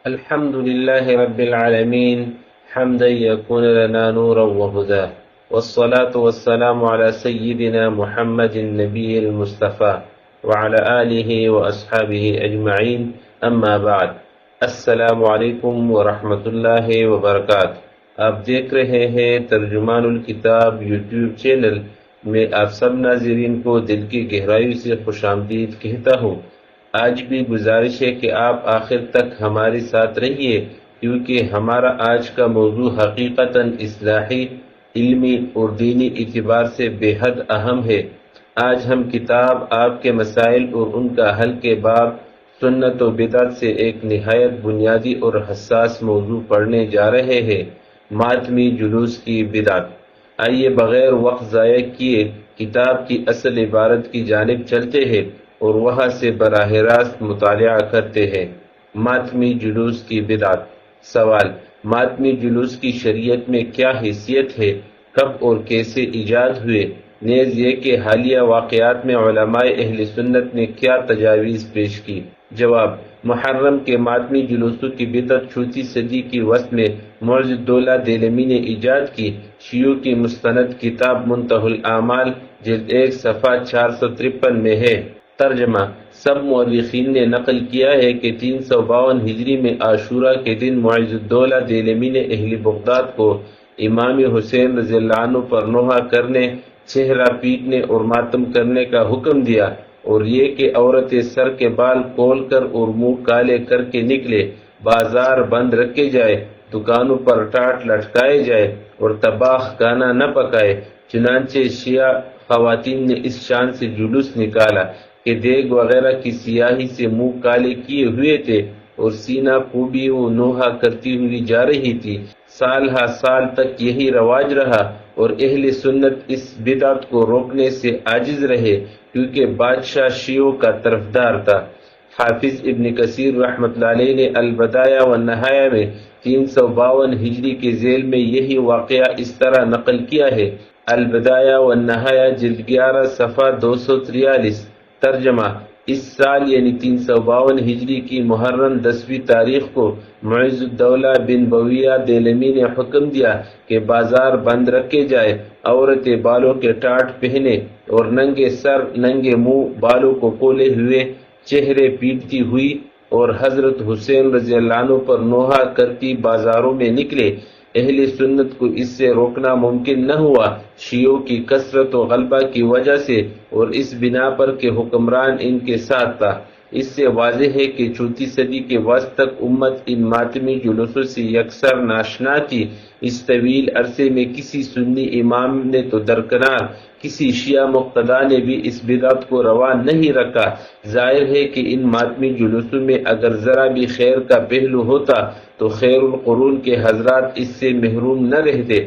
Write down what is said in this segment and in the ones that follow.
الحمد لله رب العالمين حمدا يكون لنا نورا وهدى والصلاة والسلام على سيدنا محمد النبي المصطفى وعلى آله وأصحابه أجمعين أما بعد السلام علیکم ورحمۃ اللہ وبرکاتہ۔ آپ دیکھ رہے ہیں ترجمان الکتاب یوٹیوب چینل میں آپ سب ناظرین کو دل کی گہرائی سے خوش آمدید کہتا ہوں۔ آج بھی گزارش ہے کہ آپ آخر تک ہمارے ساتھ رہیے، کیونکہ ہمارا آج کا موضوع حقیقتاً اصلاحی، علمی اور دینی اعتبار سے بے حد اہم ہے۔ آج ہم کتاب آپ کے مسائل اور ان کا حل کے باب سنت و بدعت سے ایک نہایت بنیادی اور حساس موضوع پڑھنے جا رہے ہیں، ماتمی جلوس کی بدعت۔ آئیے بغیر وقت ضائع کیے کتاب کی اصل عبارت کی جانب چلتے ہیں اور وہاں سے براہ راست مطالعہ کرتے ہیں۔ ماتمی جلوس کی بدعت۔ سوال: ماتمی جلوس کی شریعت میں کیا حیثیت ہے؟ کب اور کیسے ایجاد ہوئے؟ نیز یہ کہ حالیہ واقعات میں علماء اہل سنت نے کیا تجاویز پیش کی؟ جواب: محرم کے ماتمی جلوسوں کی بدعت چوتھی صدی کی وسط میں معز الدولہ دیلمی نے ایجاد کی۔ شیعوں کی مستند کتاب منتہی الاعمال جلد 1 صفحہ 453 میں ہے۔ ترجمہ: سب مورخین نے نقل کیا ہے کہ 352 ہجری میں عاشورہ کے دن معز الدولہ دیلمی نے اہل بغداد کو امام حسین رضی اللہ عنہ پر نوحہ کرنے، چہرہ پیٹنے اور ماتم کرنے کا حکم دیا، اور یہ کہ عورتیں سر کے بال کھول کر اور منہ کالے کر کے نکلے، بازار بند رکھے جائے، دکانوں پر ٹاٹ لٹکائے جائے اور طباخ کھانا نہ پکائے۔ چنانچہ شیعہ خواتین نے اس شان سے جلوس نکالا کہ دیگ وغیرہ کی سیاہی سے منہ کالے کیے ہوئے تھے اور سینہ خوبی و نوحہ کرتی ہوئی جا رہی تھی۔ سال ہا سال تک یہی رواج رہا اور اہل سنت اس بدعت کو روکنے سے عاجز رہے، کیونکہ بادشاہ شیعوں کا طرفدار تھا۔ حافظ ابن کثیر رحمۃ اللہ علیہ نے البدایہ والنہایہ میں 352 ہجری کے ذیل میں یہی واقعہ اس طرح نقل کیا ہے۔ البدایہ والنہایہ جلد 11 صفحہ 243۔ ترجمہ: اس سال یعنی 352 ہجری کی محرم 10ویں تاریخ کو معز الدولہ بن بویہ دیلمی نے حکم دیا کہ بازار بند رکھے جائے، عورتیں بالوں کے ٹاٹ پہنے اور ننگے سر ننگے منہ بالوں کو کھولے ہوئے چہرے پیٹتی ہوئی اور حضرت حسین رضی اللہ عنہ پر نوحہ کرتی بازاروں میں نکلے۔ اہل سنت کو اس سے روکنا ممکن نہ ہوا، شیعوں کی کثرت و غلبہ کی وجہ سے، اور اس بنا پر کہ حکمران ان کے ساتھ تھا۔ اس سے واضح ہے کہ چوتھی صدی کے وسط تک امت ان ماتمی جلوسوں سے یکسر ناشنا تھی۔ اس طویل عرصے میں کسی سنی امام نے تو درکنار کسی شیعہ مقتدی نے بھی اس بدعت کو روا نہیں رکھا۔ ظاہر ہے کہ ان ماتمی جلوسوں میں اگر ذرا بھی خیر کا پہلو ہوتا تو خیر القرون کے حضرات اس سے محروم نہ رہتے۔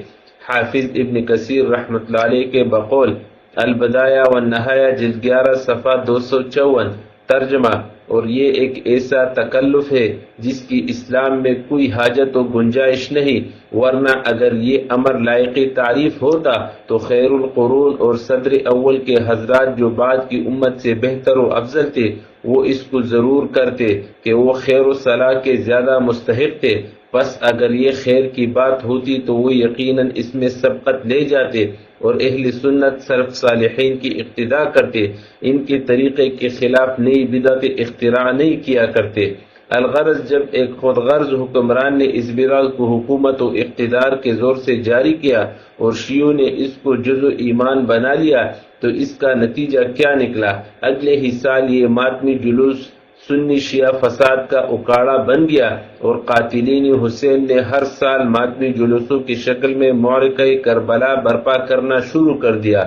حافظ ابن کثیر رحمۃ اللہ علیہ کے بقول البدایہ والنہایہ جلد 11 صفحہ 254۔ ترجمہ: اور یہ ایک ایسا تکلف ہے جس کی اسلام میں کوئی حاجت و گنجائش نہیں، ورنہ اگر یہ امر لائق تعریف ہوتا تو خیر القرون اور صدر اول کے حضرات جو بعد کی امت سے بہتر و افضل تھے، وہ اس کو ضرور کرتے کہ وہ خیر و صلاح کے زیادہ مستحق تھے۔ پس اگر یہ خیر کی بات ہوتی تو وہ یقیناً اس میں سبقت لے جاتے اور اہل سنت سلف صالحین کی اقتداء کرتے، ان کے طریقے کے خلاف نئی بدعت اختراع نہیں کیا کرتے۔ الغرض جب ایک خود غرض حکمران نے اس بدعت کو حکومت و اقتدار کے زور سے جاری کیا اور شیعوں نے اس کو جزء ایمان بنا لیا تو اس کا نتیجہ کیا نکلا؟ اگلے ہی سال یہ ماتمی جلوس سنی شیعہ فساد کا اکاڑا بن گیا اور قاتلین حسین نے ہر سال ماتمی جلوسوں کی شکل میں معرکہ کربلا برپا کرنا شروع کر دیا۔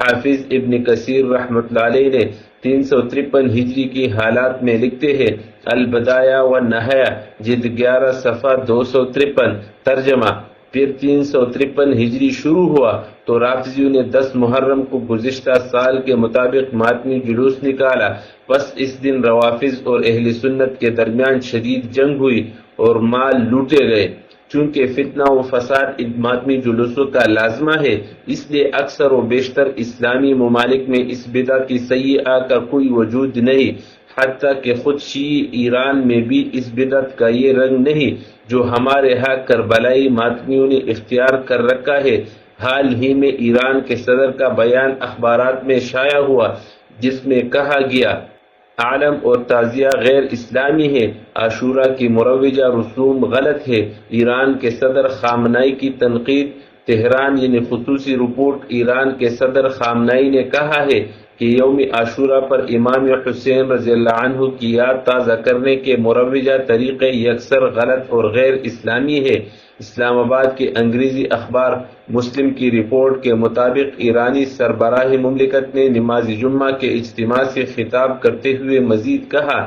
حافظ ابن کثیر رحمۃ اللہ علیہ نے 353 ہجری کی حالات میں لکھتے ہیں البدایہ والنہایہ جلد 11 صفحہ 253۔ ترجمہ: پھر 353 ہجری شروع ہوا تو رافضیوں نے 10 محرم کو گزشتہ سال کے مطابق ماتمی جلوس نکالا۔ پس اس دن روافض اور اہل سنت کے درمیان شدید جنگ ہوئی اور مال لوٹے گئے۔ چونکہ فتنہ و فساد ان ماتمی جلوسوں کا لازمہ ہے، اس لیے اکثر و بیشتر اسلامی ممالک میں اس بدعت سیئہ کا کوئی وجود نہیں۔ حتیٰ کہ خود شیعی ایران میں بھی اس بدعت کا یہ رنگ نہیں جو ہمارے ہاں کربلائی ماتمیوں نے اختیار کر رکھا ہے۔ حال ہی میں ایران کے صدر کا بیان اخبارات میں شائع ہوا جس میں کہا گیا عالم اور تعزیہ غیر اسلامی ہے، عاشورہ کی مروجہ رسوم غلط ہے۔ ایران کے صدر خامنائی کی تنقید۔ تہران یعنی خصوصی رپورٹ۔ ایران کے صدر خامنائی نے کہا ہے کہ یوم عاشورہ پر امام حسین رضی اللہ عنہ کی یاد تازہ کرنے کے مروجہ طریقے یکسر غلط اور غیر اسلامی ہے۔ اسلام آباد کے انگریزی اخبار مسلم کی رپورٹ کے مطابق ایرانی سربراہ مملکت نے نماز جمعہ کے اجتماع سے خطاب کرتے ہوئے مزید کہا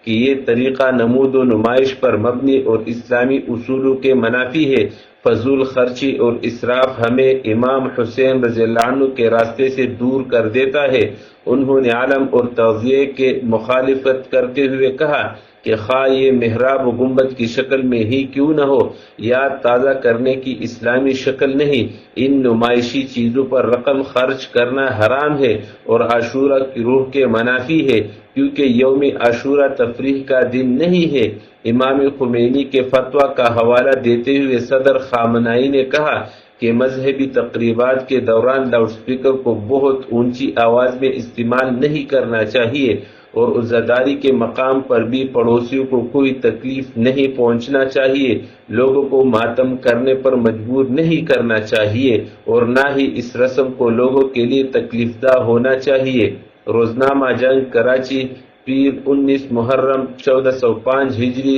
کہ یہ طریقہ نمود و نمائش پر مبنی اور اسلامی اصولوں کے منافی ہے۔ فضول خرچی اور اسراف ہمیں امام حسین رضی اللہ عنہ کے راستے سے دور کر دیتا ہے۔ انہوں نے عالم اور تعزیے کے مخالفت کرتے ہوئے کہا کہ خواہ یہ محراب و گنبد کی شکل میں ہی کیوں نہ ہو، یاد تازہ کرنے کی اسلامی شکل نہیں۔ ان نمائشی چیزوں پر رقم خرچ کرنا حرام ہے اور عاشورہ کی روح کے منافی ہے، کیونکہ یوم عاشورہ تفریح کا دن نہیں ہے۔ امام خمینی کے فتویٰ کا حوالہ دیتے ہوئے صدر خامنائی نے کہا کہ مذہبی تقریبات کے دوران لاؤڈ سپیکر کو بہت اونچی آواز میں استعمال نہیں کرنا چاہیے اور عزاداری کے مقام پر بھی پڑوسیوں کو کوئی تکلیف نہیں پہنچنا چاہیے۔ لوگوں کو ماتم کرنے پر مجبور نہیں کرنا چاہیے اور نہ ہی اس رسم کو لوگوں کے لیے تکلیف دہ ہونا چاہیے۔ روزنامہ جنگ، کراچی، پیر 19 محرم 1405 ہجری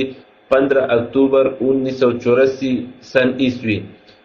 15 اکتوبر 1984 سن عیسوی۔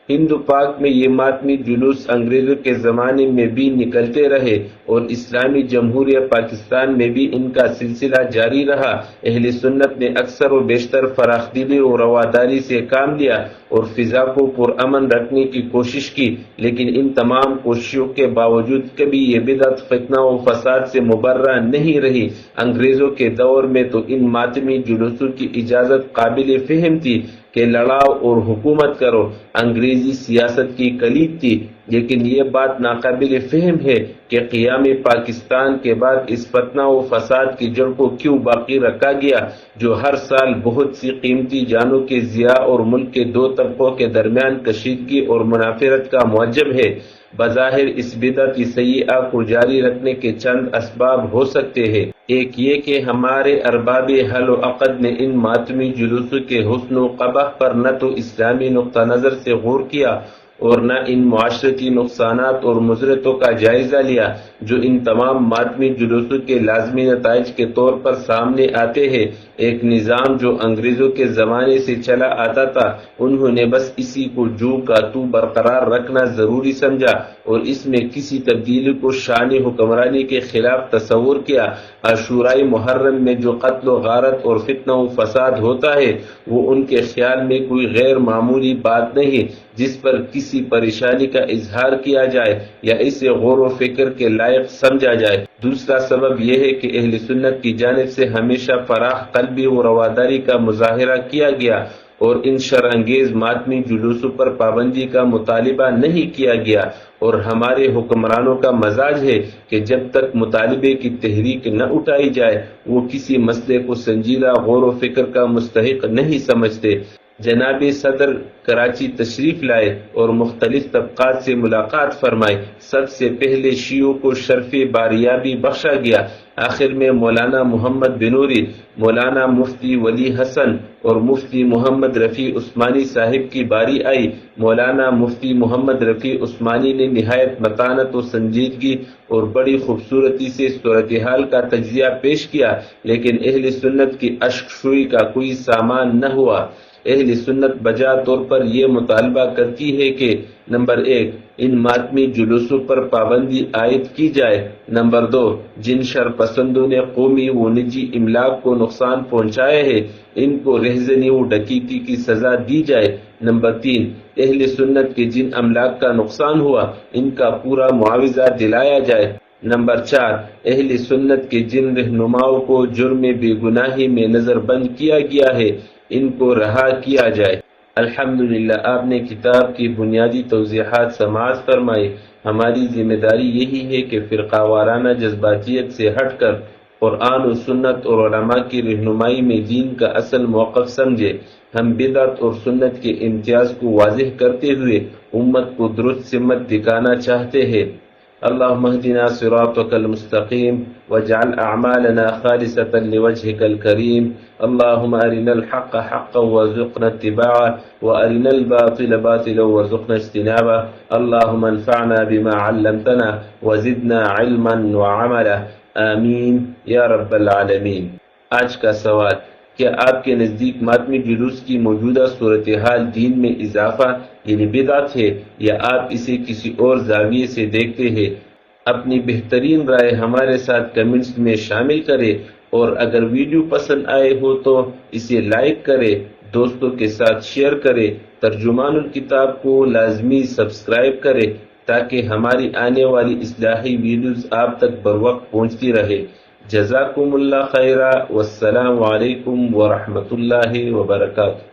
ہند پاک میں یہ ماتمی جلوس انگریزوں کے زمانے میں بھی نکلتے رہے اور اسلامی جمہوریہ پاکستان میں بھی ان کا سلسلہ جاری رہا۔ اہل سنت نے اکثر و بیشتر فراخ دلی و رواداری سے کام لیا اور فضا کو پرامن رکھنے کی کوشش کی، لیکن ان تمام کوششوں کے باوجود کبھی یہ بدعت فتنہ و فساد سے مبرہ نہیں رہی۔ انگریزوں کے دور میں تو ان ماتمی جلوسوں کی اجازت قابل فہم تھی کہ لڑاؤ اور حکومت کرو، انگریزی سیاست کی کلید تھی، لیکن یہ بات ناقابل فہم ہے کہ قیام پاکستان کے بعد اس فتنہ و فساد کی جڑ کو کیوں باقی رکھا گیا جو ہر سال بہت سی قیمتی جانوں کے ضیاع اور ملک کے دو طبقوں کے درمیان کشیدگی اور منافرت کا موجب ہے۔ بظاہر اس بدعت سیئہ کو جاری رکھنے کے چند اسباب ہو سکتے ہیں۔ ایک یہ کہ ہمارے ارباب حل و عقد نے ان ماتمی جلوسوں کے حسن و قبح پر نہ تو اسلامی نقطہ نظر سے غور کیا اور نہ ان معاشرتی نقصانات اور مضرتوں کا جائزہ لیا جو ان تمام ماتمی جلوسوں کے لازمی نتائج کے طور پر سامنے آتے ہیں۔ ایک نظام جو انگریزوں کے زمانے سے چلا آتا تھا، انہوں نے بس اسی کو جو کا تو برقرار رکھنا ضروری سمجھا اور اس میں کسی تبدیلی کو شان حکمرانی کے خلاف تصور کیا۔ عاشورائی محرم میں جو قتل و غارت اور فتنہ و فساد ہوتا ہے وہ ان کے خیال میں کوئی غیر معمولی بات نہیں جس پر کسی پریشانی کا اظہار کیا جائے یا اسے غور و فکر کے لائق سمجھا جائے۔ دوسرا سبب یہ ہے کہ اہل سنت کی جانب سے ہمیشہ فراخ قلبی و رواداری کا مظاہرہ کیا گیا اور ان شرانگیز ماتمی جلوسوں پر پابندی کا مطالبہ نہیں کیا گیا، اور ہمارے حکمرانوں کا مزاج ہے کہ جب تک مطالبے کی تحریک نہ اٹھائی جائے وہ کسی مسئلے کو سنجیدہ غور و فکر کا مستحق نہیں سمجھتے۔ جناب صدر کراچی تشریف لائے اور مختلف طبقات سے ملاقات فرمائی۔ سب سے پہلے شیعوں کو شرف باریابی بخشا گیا۔ آخر میں مولانا محمد بنوری، مولانا مفتی ولی حسن اور مفتی محمد رفیع عثمانی صاحب کی باری آئی۔ مولانا مفتی محمد رفیع عثمانی نے نہایت متانت و سنجیدگی اور بڑی خوبصورتی سے صورتحال کا تجزیہ پیش کیا، لیکن اہل سنت کی اشک شوئی کا کوئی سامان نہ ہوا۔ اہل سنت بجا طور پر یہ مطالبہ کرتی ہے کہ نمبر 1 ان ماتمی جلوسوں پر پابندی عائد کی جائے، نمبر 2 جن شر پسندوں نے قومی و نجی املاک کو نقصان پہنچائے ہے ان کو رہزنی و ڈکیتی کی سزا دی جائے، نمبر 3 اہل سنت کے جن املاک کا نقصان ہوا ان کا پورا معاوضہ دلایا جائے، نمبر 4 اہل سنت کے جن رہنماؤں کو جرم بے گناہی میں نظر بند کیا گیا ہے ان کو رہا کیا جائے۔ الحمدللہ آپ نے کتاب کی بنیادی توضیحات سماعت فرمائی۔ ہماری ذمہ داری یہی ہے کہ فرقہ وارانہ جذباتیت سے ہٹ کر قرآن و سنت اور علماء کی رہنمائی میں دین کا اصل موقف سمجھے۔ ہم بدعت اور سنت کے امتیاز کو واضح کرتے ہوئے امت کو درست سمت دکھانا چاہتے ہیں۔ اللهم اهدنا صراطك المستقيم واجعل أعمالنا خالصة لوجهك الكريم. اللهم أرنا الحق حقا وارزقنا اتباعه وأرنا الباطل باطلا وارزقنا اجتنابه. اللهم انفعنا بما علمتنا وزدنا علما وعملا. آمین یا رب العالمین۔ آج کا سوال: کیا آپ کے نزدیک ماتمی جلوس کی موجودہ صورتحال دین میں اضافہ یعنی بدعت ہے یا آپ اسے کسی اور زاویے سے دیکھتے ہیں؟ اپنی بہترین رائے ہمارے ساتھ کمنٹس میں شامل کریں، اور اگر ویڈیو پسند آئے ہو تو اسے لائک کریں، دوستوں کے ساتھ شیئر کریں، ترجمان الکتاب کو لازمی سبسکرائب کریں تاکہ ہماری آنے والی اصلاحی ویڈیوز آپ تک بروقت پہنچتی رہے۔ جزاکم اللہ خیرہ، والسلام علیکم ورحمۃ اللہ وبرکاتہ۔